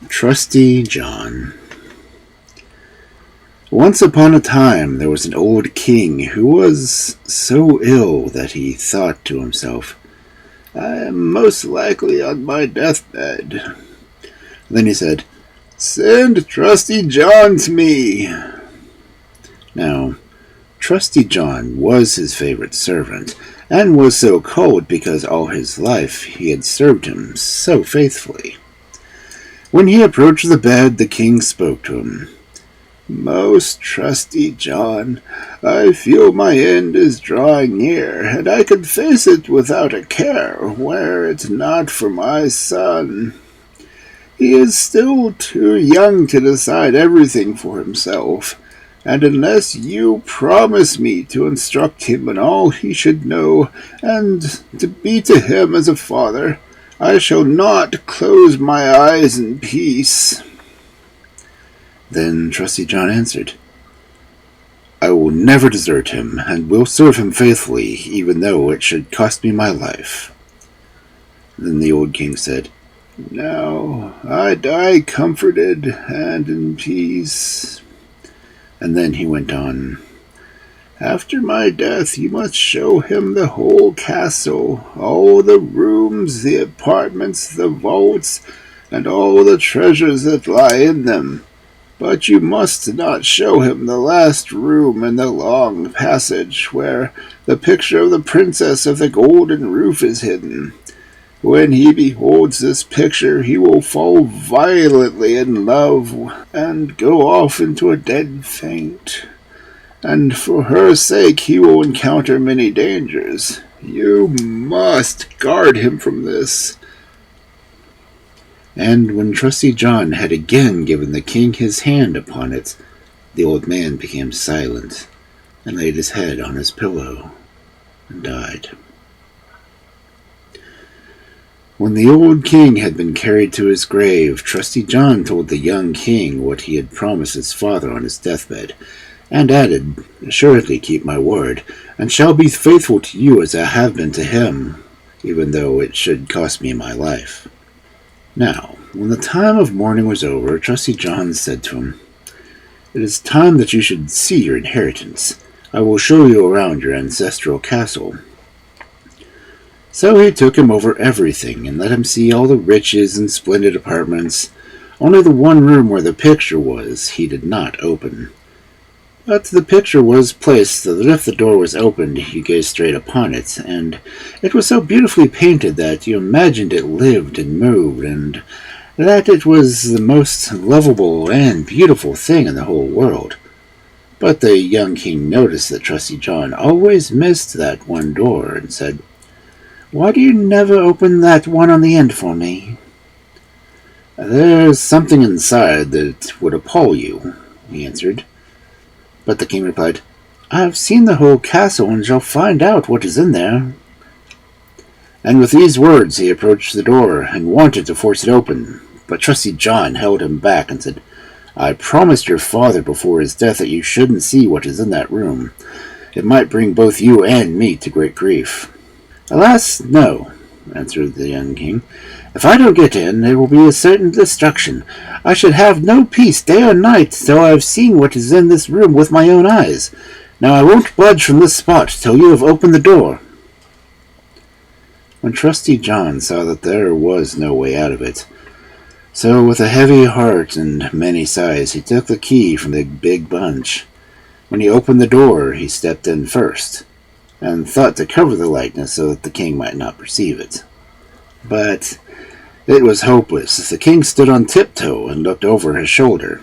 Trusty John. Once upon a time there was an old king who was so ill that he thought to himself, "I am most likely on my deathbed." Then he said, "Send Trusty John to me." Now, Trusty John was his favorite servant, and was so called because all his life he had served him so faithfully. When he approached the bed, the king spoke to him. "Most trusty John, I feel my end is drawing near, and I could face it without a care, were it not for my son. He is still too young to decide everything for himself, and unless you promise me to instruct him in all he should know, and to be to him as a father, I shall not close my eyes in peace." Then Trusty John answered, "I will never desert him, and will serve him faithfully, even though it should cost me my life." Then the old king said, "Now I die comforted and in peace." And then he went on, "After my death you must show him the whole castle, all the rooms, the apartments, the vaults, and all the treasures that lie in them. But you must not show him the last room in the long passage, where the picture of the princess of the golden roof is hidden. When he beholds this picture, he will fall violently in love and go off into a dead faint. And for her sake he will encounter many dangers. You must guard him from this." And when Trusty John had again given the king his hand upon it, the old man became silent, and laid his head on his pillow, and died. When the old king had been carried to his grave, Trusty John told the young king what he had promised his father on his deathbed, and added, "Assuredly keep my word, and shall be faithful to you as I have been to him, even though it should cost me my life." Now, when the time of mourning was over, Trusty John said to him, "It is time that you should see your inheritance. I will show you around your ancestral castle." So he took him over everything, and let him see all the riches and splendid apartments. Only the one room where the picture was he did not open. But the picture was placed so that if the door was opened, you gazed straight upon it, and it was so beautifully painted that you imagined it lived and moved, and that it was the most lovable and beautiful thing in the whole world. But the young king noticed that Trusty John always missed that one door, and said, "Why do you never open that one on the end for me?" "There's something inside that would appall you," he answered. But the king replied, "I have seen the whole castle, and shall find out what is in there." And with these words he approached the door, and wanted to force it open. But Trusty John held him back, and said, "I promised your father before his death that you shouldn't see what is in that room. It might bring both you and me to great grief." "Alas, no," answered the young king. "If I don't get in, it will be a certain destruction. I should have no peace day or night till I have seen what is in this room with my own eyes. Now I won't budge from this spot till you have opened the door." When Trusty John saw that there was no way out of it, so with a heavy heart and many sighs he took the key from the big bunch. When he opened the door, he stepped in first, and thought to cover the likeness so that the king might not perceive it. But it was hopeless. The king stood on tiptoe and looked over his shoulder.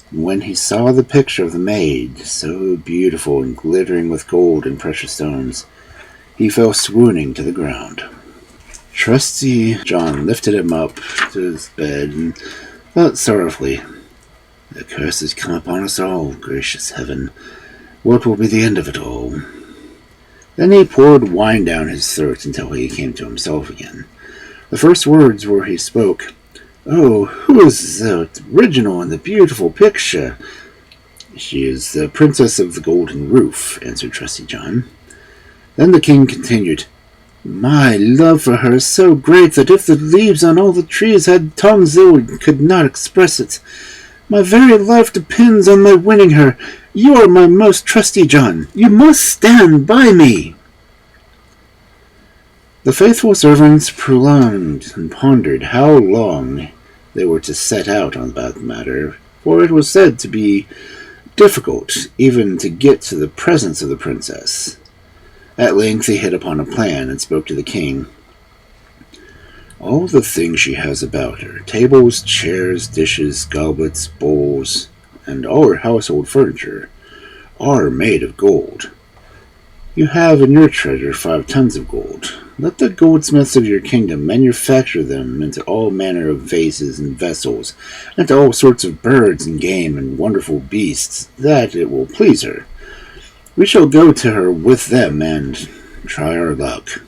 And when he saw the picture of the maid, so beautiful and glittering with gold and precious stones, he fell swooning to the ground. Trusty John lifted him up to his bed and thought sorrowfully, "The curse has come upon us all, gracious heaven. What will be the end of it all?" Then he poured wine down his throat until he came to himself again. The first words were he spoke, "Oh, who is the original and the beautiful picture?" "She is the princess of the golden roof," answered Trusty John. Then the king continued, My love for her is so great that if the leaves on all the trees had tongues they could not express it. My very life depends on my winning her. You are my most trusty John. You must stand by me." The faithful servants prolonged and pondered how long they were to set out about the matter, for it was said to be difficult even to get to the presence of the princess. At length he hit upon a plan and spoke to the king. "All the things she has about her, tables, chairs, dishes, goblets, bowls, and all her household furniture, are made of gold. You have in your treasure 5 tons of gold. Let the goldsmiths of your kingdom manufacture them into all manner of vases and vessels, and to all sorts of birds and game and wonderful beasts, that it will please her. We shall go to her with them and try our luck."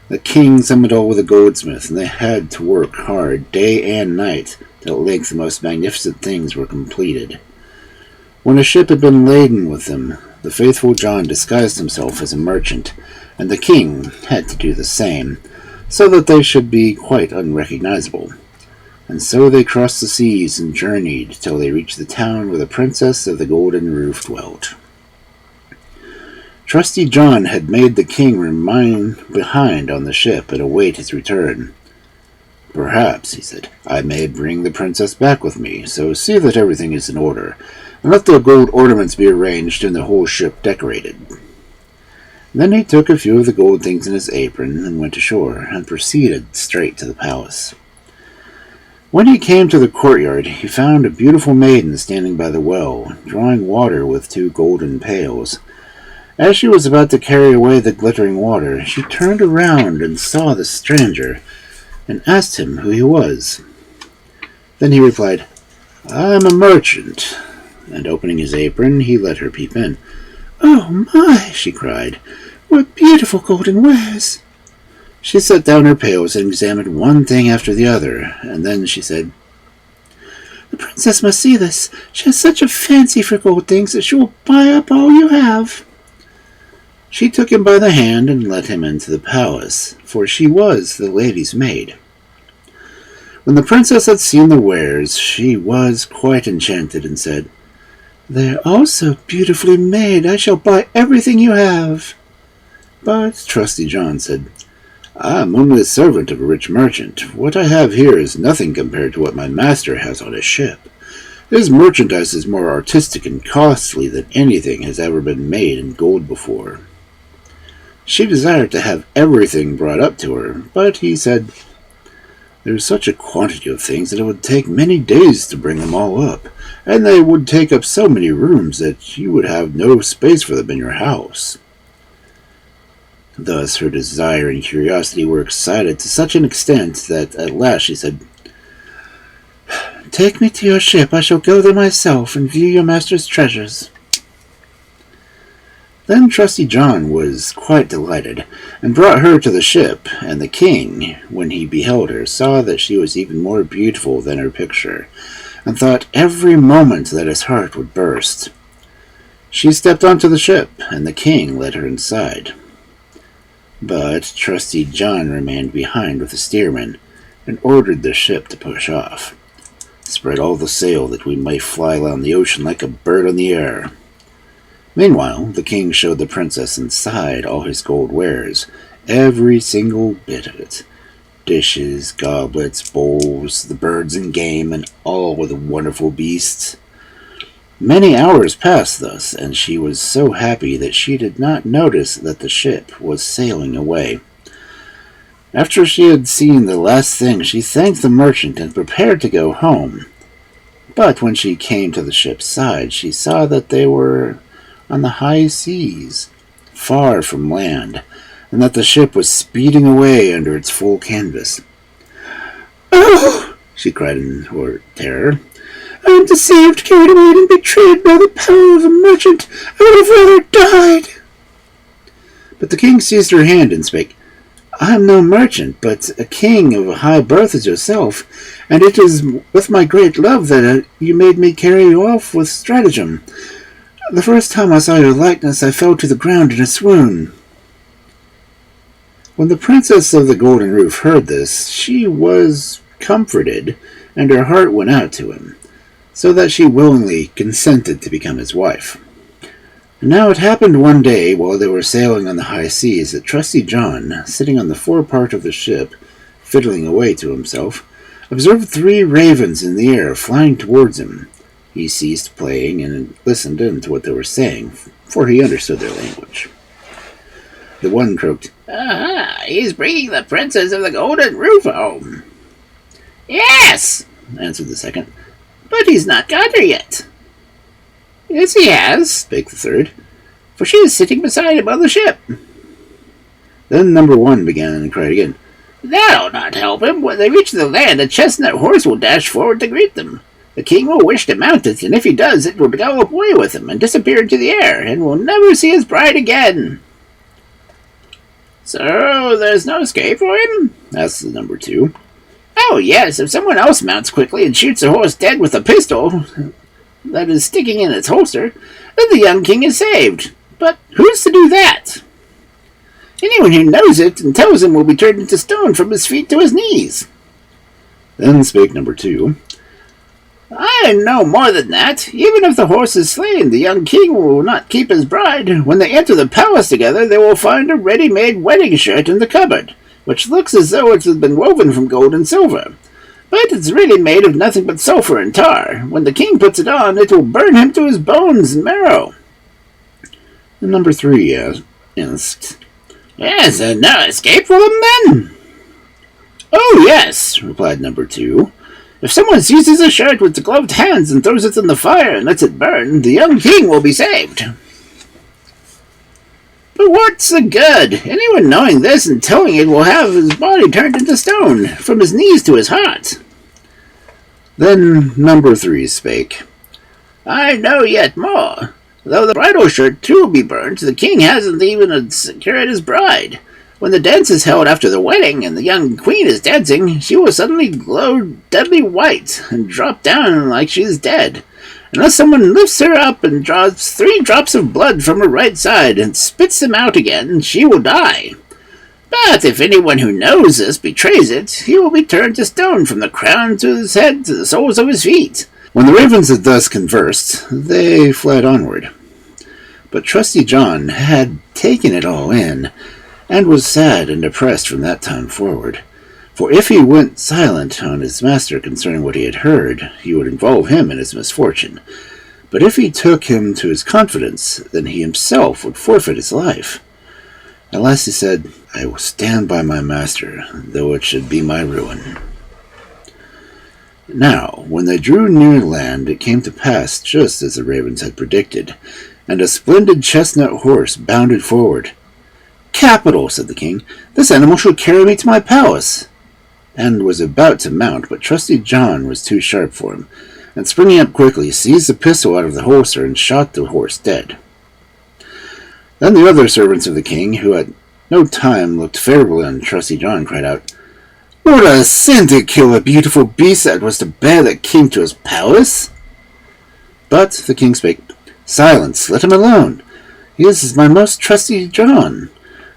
The king summoned all the goldsmiths, and they had to work hard day and night, till at length the most magnificent things were completed. When a ship had been laden with them, the faithful John disguised himself as a merchant, and the king had to do the same, so that they should be quite unrecognizable. And so they crossed the seas and journeyed till they reached the town where the princess of the golden roof dwelt. Trusty John had made the king remain behind on the ship and await his return. "Perhaps," he said, "I may bring the princess back with me, so see that everything is in order, and let the gold ornaments be arranged and the whole ship decorated." Then he took a few of the gold things in his apron and went ashore, and proceeded straight to the palace. When he came to the courtyard, he found a beautiful maiden standing by the well, drawing water with 2 golden pails. As she was about to carry away the glittering water, she turned around and saw the stranger, and asked him who he was. Then he replied, "I am a merchant," and opening his apron, he let her peep in. "Oh my!" she cried. "What beautiful golden wares!" She set down her pails and examined one thing after the other, and then she said, "The princess must see this. She has such a fancy for gold things that she will buy up all you have." She took him by the hand and led him into the palace, for she was the lady's maid. When the princess had seen the wares, she was quite enchanted and said, "They are all so beautifully made. I shall buy everything you have." But Trusty John said, "I am only the servant of a rich merchant. What I have here is nothing compared to what my master has on his ship. His merchandise is more artistic and costly than anything has ever been made in gold before." She desired to have everything brought up to her, but he said, "There is such a quantity of things that it would take many days to bring them all up, and they would take up so many rooms that you would have no space for them in your house." Thus her desire and curiosity were excited to such an extent that at last she said, "Take me to your ship. I shall go there myself and view your master's treasures." Then Trusty John was quite delighted, and brought her to the ship, and the king, when he beheld her, saw that she was even more beautiful than her picture, and thought every moment that his heart would burst. She stepped onto the ship, and the king led her inside. But Trusty John remained behind with the steersman, and ordered the ship to push off. "Spread all the sail that we may fly on the ocean like a bird on the air." Meanwhile, the king showed the princess inside all his gold wares, every single bit of it. Dishes, goblets, bowls, the birds and game, and all the wonderful beasts. Many hours passed thus, and she was so happy that she did not notice that the ship was sailing away. After she had seen the last thing, she thanked the merchant and prepared to go home. But when she came to the ship's side, she saw that they were on the high seas, far from land, and that the ship was speeding away under its full canvas. "Oh!" she cried in terror. "I am deceived, carried away, and betrayed by the power of a merchant. I would have rather died." But the king seized her hand and spake, "I am no merchant, but a king of a high birth as yourself, and it is with my great love that you made me carry you off with stratagem. The first time I saw your likeness, I fell to the ground in a swoon." When the princess of the golden roof heard this, she was comforted, and her heart went out to him, so that she willingly consented to become his wife. And now it happened one day while they were sailing on the high seas that Trusty John, sitting on the forepart of the ship, fiddling away to himself, observed 3 ravens in the air flying towards him. He ceased playing and listened in to what they were saying, for he understood their language. The one croaked, "Aha! He's bringing the princess of the golden roof home." "Yes," answered the second, "but he's not got her yet." "Yes, he has," spake the third, "for she is sitting beside him on the ship." Then number 1 began and cried again, "That'll not help him. When they reach the land, a chestnut horse will dash forward to greet them. The king will wish to mount it, and if he does, it will gallop away with him and disappear into the air, and will never see his bride again." "So there's no escape for him?" asked the number 2. "Oh, yes, if someone else mounts quickly and shoots the horse dead with a pistol that is sticking in its holster, then the young king is saved. But who's to do that? Anyone who knows it and tells him will be turned into stone from his feet to his knees." Then spake number 2, "I know more than that. Even if the horse is slain, the young king will not keep his bride. When they enter the palace together, they will find a ready-made wedding shirt in the cupboard, which looks as though it had been woven from gold and silver. But it's really made of nothing but sulfur and tar. When the king puts it on, it will burn him to his bones and marrow." And number 3 asked, "Yes, and no escape for them then?" "Oh, yes," replied number 2. "If someone seizes a shirt with gloved hands and throws it in the fire and lets it burn, the young king will be saved." "But what's the good? Anyone knowing this and telling it will have his body turned into stone, from his knees to his heart." Then number 3 spake, "I know yet more. Though the bridal shirt too will be burnt, the king hasn't even secured his bride. When the dance is held after the wedding and the young queen is dancing, she will suddenly glow deadly white and drop down like she is dead, unless someone lifts her up and draws 3 drops of blood from her right side and spits them out again, she will die. But if anyone who knows this betrays it, he will be turned to stone from the crown to his head to the soles of his feet." When the ravens had thus conversed, they fled onward. But Trusty John had taken it all in, and was sad and depressed from that time forward. For if he went silent on his master concerning what he had heard, he would involve him in his misfortune. But if he took him to his confidence, then he himself would forfeit his life. At last he said, "I will stand by my master, though it should be my ruin." Now, when they drew near land, it came to pass just as the ravens had predicted, and a splendid chestnut horse bounded forward. "Capital," said the king. "This animal shall carry me to my palace," and was about to mount, but Trusty John was too sharp for him, and springing up quickly, seized the pistol out of the holster and shot the horse dead. Then the other servants of the king, who at no time looked favorably on Trusty John, cried out, "What a sin to kill a beautiful beast that was to bear the king to his palace!" But the king spake, "Silence, let him alone. He is my most trusty John.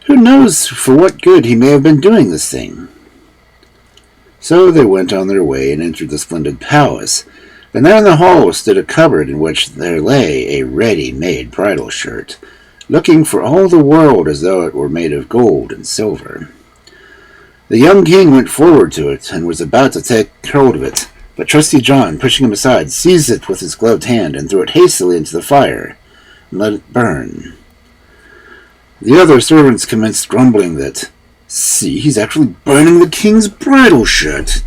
Who knows for what good he may have been doing this thing?" So they went on their way and entered the splendid palace, and there in the hall stood a cupboard in which there lay a ready-made bridal shirt, looking for all the world as though it were made of gold and silver. The young king went forward to it, and was about to take hold of it, but Trusty John, pushing him aside, seized it with his gloved hand and threw it hastily into the fire, and let it burn. The other servants commenced grumbling that, "See, he's actually burning the king's bridal shirt."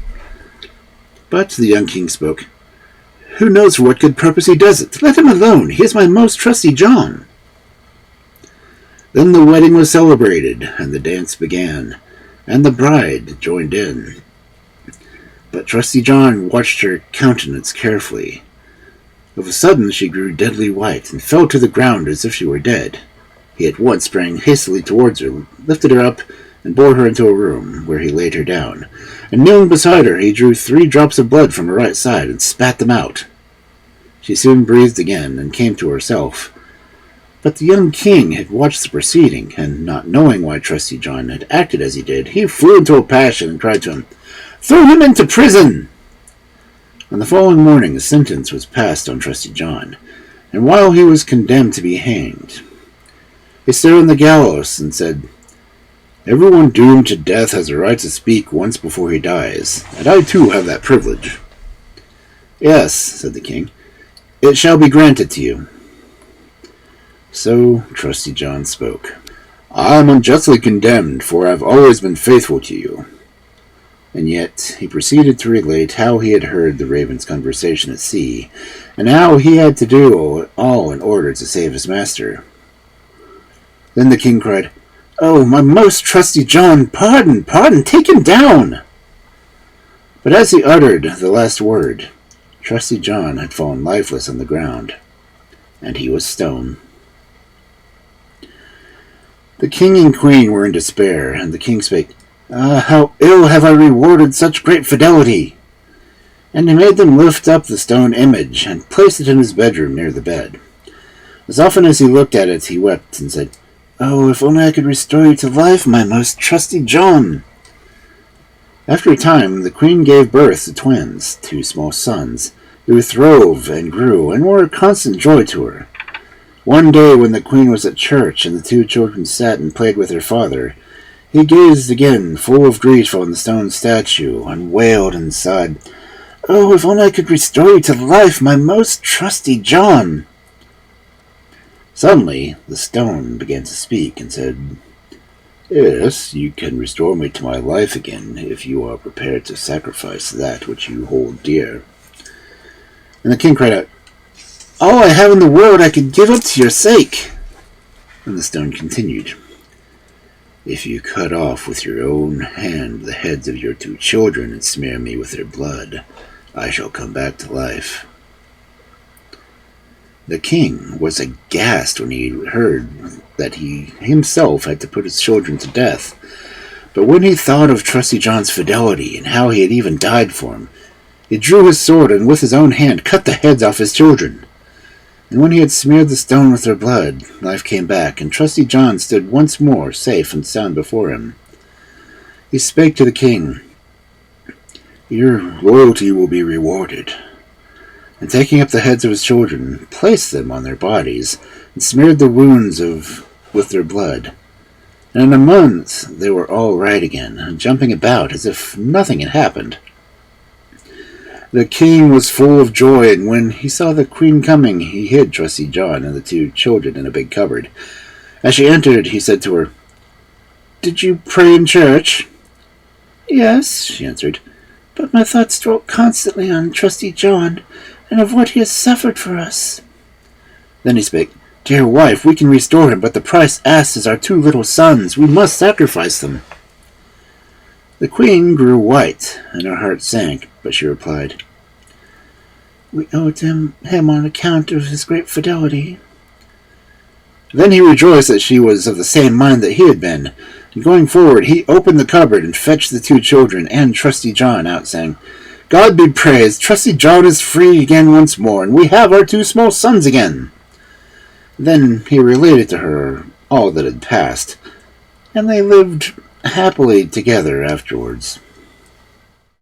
But the young king spoke, "Who knows for what good purpose he does it? Let him alone. He is my most trusty John." Then the wedding was celebrated, and the dance began, and the bride joined in. But Trusty John watched her countenance carefully. Of a sudden she grew deadly white, and fell to the ground as if she were dead. He at once sprang hastily towards her, lifted her up, and bore her into a room, where he laid her down, and kneeling beside her, he drew 3 drops of blood from her right side, and spat them out. She soon breathed again, and came to herself, But the young king had watched the proceeding, and not knowing why Trusty John had acted as he did, he flew into a passion and cried to him, "Throw him into prison!" On the following morning, the sentence was passed on Trusty John, and while he was condemned to be hanged, he stood on the gallows and said, "Everyone doomed to death has a right to speak once before he dies, and I too have that privilege." "Yes," said the king, "it shall be granted to you." So Trusty John spoke. "I am unjustly condemned, for I have always been faithful to you." And yet he proceeded to relate how he had heard the raven's conversation at sea, and how he had to do all in order to save his master. Then the king cried, "Oh, my most trusty John, pardon, pardon, take him down!" But as he uttered the last word, Trusty John had fallen lifeless on the ground, and he was stone. The king and queen were in despair, and the king spake, "How ill have I rewarded such great fidelity!" And he made them lift up the stone image, and place it in his bedroom near the bed. As often as he looked at it, he wept, and said, "Oh, if only I could restore you to life, my most trusty John!" After a time, the queen gave birth to twins, 2 small sons, who throve and grew, and were a constant joy to her. One day, when the queen was at church, and the 2 children sat and played with their father, he gazed again, full of grief, on the stone statue, and wailed and sighed, "Oh, if only I could restore you to life, my most trusty John!" Suddenly, the stone began to speak, and said, "Yes, you can restore me to my life again, if you are prepared to sacrifice that which you hold dear." And the king cried out, "All I have in the world I could give up to your sake." And the stone continued, "If you cut off with your own hand the heads of your 2 children and smear me with their blood, I shall come back to life." The king was aghast when he heard that he himself had to put his children to death. But when he thought of Trusty John's fidelity and how he had even died for him, he drew his sword and with his own hand cut the heads off his children. And when he had smeared the stone with their blood, life came back, and Trusty John stood once more safe and sound before him. He spake to the king, "Your loyalty will be rewarded." And taking up the heads of his children, placed them on their bodies, and smeared the wounds with their blood. And in a month they were all right again, jumping about as if nothing had happened. The king was full of joy, and when he saw the queen coming, he hid Trusty John and the 2 children in a big cupboard. As she entered, he said to her, "Did you pray in church?" "Yes," she answered, "but my thoughts dwelt constantly on Trusty John, and of what he has suffered for us." Then he spake, "Dear wife, we can restore him, but the price asked is our 2 little sons. We must sacrifice them." The queen grew white, and her heart sank, but she replied, "We owe it to him on account of his great fidelity." Then he rejoiced that she was of the same mind that he had been, and going forward he opened the cupboard and fetched the 2 children and Trusty John out, saying, "God be praised, Trusty John is free again once more, and we have our 2 small sons again." Then he related to her all that had passed, and they lived happily together afterwards.